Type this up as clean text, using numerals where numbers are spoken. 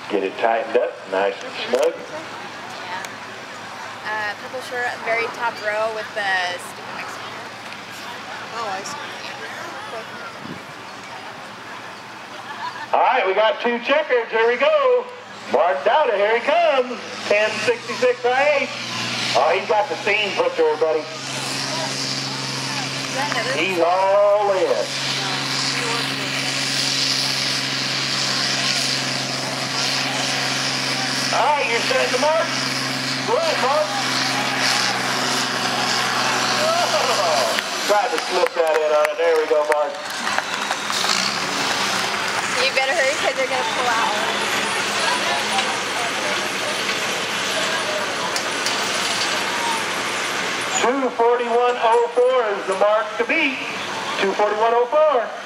Get it tightened up, nice and snug. Yeah. Purple shirt, very top row with the stupid Mexican. Oh, I see. All right, we got 2 checkers. Here we go. Mark Dowda, here he comes. 1066 IH. Oh, he's got the seam put there, buddy. He's all in. All right, you're setting the mark. Go ahead, Mark. Oh, tried to slip that in on it. There we go, Mark. You better hurry because they're going to pull out. 241.04 is the mark to beat. 241.04.